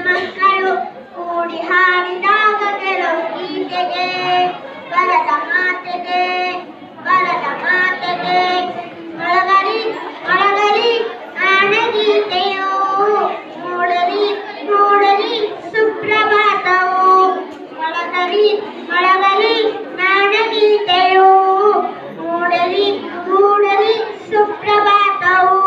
ಮಕ್ಕಳು ಕೂಡಿ ಹಾಡಿದಾಗ ಕೆಲವು ಗೀತೆಗೆ ಬರದ ಮಾತೆಗೆ ಮೊಳಗಲಿ ಮೊಳಗಲಿ ನಾಡಗೀತೆಯು ಮೂಡಲಿ ಮೂಡಲಿ ಸುಪ್ರಭಾತವು ಮೊಳಗಲಿ ಮೊಳಗಲಿ ನಾಡಗೀತೆಯು ಮೂಡಲಿ ಮೂಡಲಿ ಸುಪ್ರಭಾತವು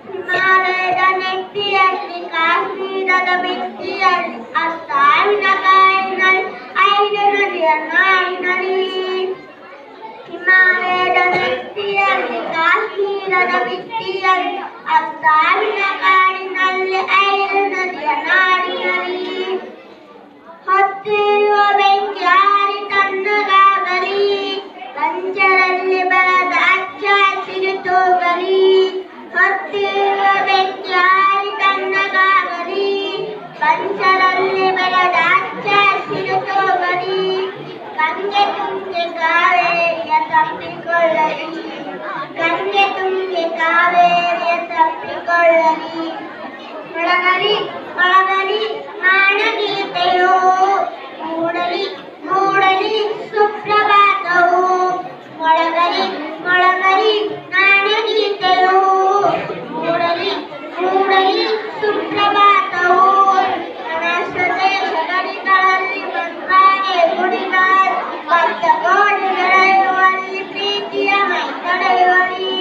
ಹಿಮಾಲಯದ ನೆಟ್ಟಿಯಲ್ಲಿ ಕಾಶ್ಮೀರದ ಭಿತ್ತಿಯಲ್ಲಿ ಅಸ್ಸಾಮಿನ ಕಾಯಿನಲ್ಲಿ 5 ನದಿಯ ನಾಡಿನಲ್ಲಿ ಹಿಮಾಲಯದ ನೆಟ್ಟಿಯಲ್ಲಿ ಕಾಶ್ಮೀರದ ಭಿತ್ತಿಯಲ್ಲಿ ಅಸ್ಸಾಮಿನ ಕಾಡಿನಲ್ಲಿ 5 ನದಿಯ ನಾಡಿನಲ್ಲಿ ಹೊತ್ತಿರುವ ಬೆಂಕಿ ಹಾರಿ ತಣ್ಣಗಾಗಲಿ ಪಂಚರಲ್ಲಿ ಬರದ ಅಚ್ಚ ಹಸಿರು ತೋಗಲಿ ಹೊತ್ತಿರುವ ಬೆಂಕಿ ಹಾರಿ ತಣ್ಣಗಾಗಲಿ ಪಂಚರಲ್ಲಿ ಬರದ ಅಚ್ಚ ಹಸಿರು ತೋಗಲಿ ಗಂಗೆ ತುಂಗೆ ಕಾವೇರಿಯ ತಪ್ಪಿಕೊಳ್ಳಲಿ ಗಂಗೆ ತುಂಗೆ ಕಾವೇರಿಯ ತಪ್ಪಿಕೊಳ್ಳಲಿ ಮೊಳಗಲಿ ಮೊಳಗಲಿ ನಾಡಗೀತೆಯು ಮೂಡಲಿ ಮೂಡಲಿ ಸುಪ್ರಭಾತವು ಮೊಳಗಲಿ ಮೊಳಗಲಿ ನಾಡಗೀತೆಯು ಮೂಡಲಿ ಮೂಡಲಿ ಸುಪ್ರಭಾತವು ರಾಷ್ಟ್ರ ದೇಶ ಗಡಿಗಳಲ್ಲಿ ಬಂಗಾರೆ ಗುಡಿಗಳು ಬದ್ಧ ಗೋಡೆ ಬೆಳೆಯುವಲ್ಲಿ ಪ್ರೀತಿಯ ಮೈ ತಡೆಯುವಲ್ಲಿ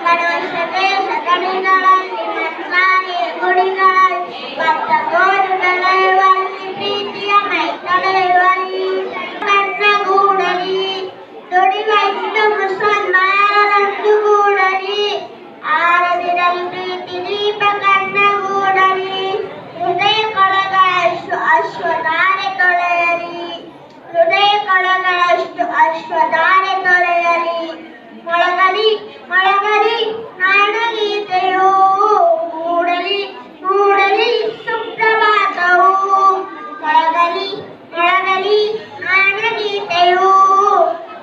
ಗಣೇಶ ದೇಶ ಗಡಿಗಳಲ್ಲಿ ಬಂಗಾರೆ ಗುಡಿಗಳಲ್ಲಿ ಬದ್ಧ ಗೋಡೆ ಬೆಳೆಯುವಲ್ಲಿ ಪ್ರೀತಿಯ ಮೈ ತಡೆಯುವಲ್ಲಿ ಕಣ್ಣಗೂಡಲಿ ದುಡಿವ ಹಿಂದೂ ಮುಸಲ್ಮಾನರಂದು ಗೂಡಲಿ ಆರದಿರಲಿ ಪ್ರೀತಿ ದೀಪ ಕಣ್ಣಗೂಡಲಿ ಹೃದಯ ಕೊಳಗಳಷ್ಟು ಅಶ್ವಧಾರೆ ತೊಳೆಯಲಿ ಹೃದಯ ಕೊಳಗಳಷ್ಟು ಅಶ್ವಧಾರೆ ತೊಳೆಯಲಿ ಮೊಳಗಲಿ ಮೊಳಗಲಿ ನಾಡಗೀತೆಯು ಮೂಡಲಿ ಮೂಡಲಿ ಸುಪ್ರಭಾತವು ಮೊಳಗಲಿ ಮೊಳಗಲಿ ನಾಡಗೀತೆಯು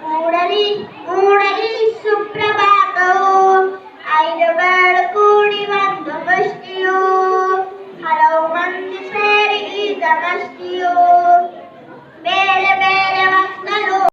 ಮೂಡಲಿ ಮೂಡಲಿ ಸುಪ್ರಭಾತವು 5 ಬೆರಳು ಕೂಡಿ ಒಂದು ಮುಷ್ಟಿಯು ಹಲವು ಮಂದಿ ಸೇರಿ ಈಗ ಮಸ್ತಿಯು ಬೇರೆ ಬೇರೆ ಮಕ್ಕಳು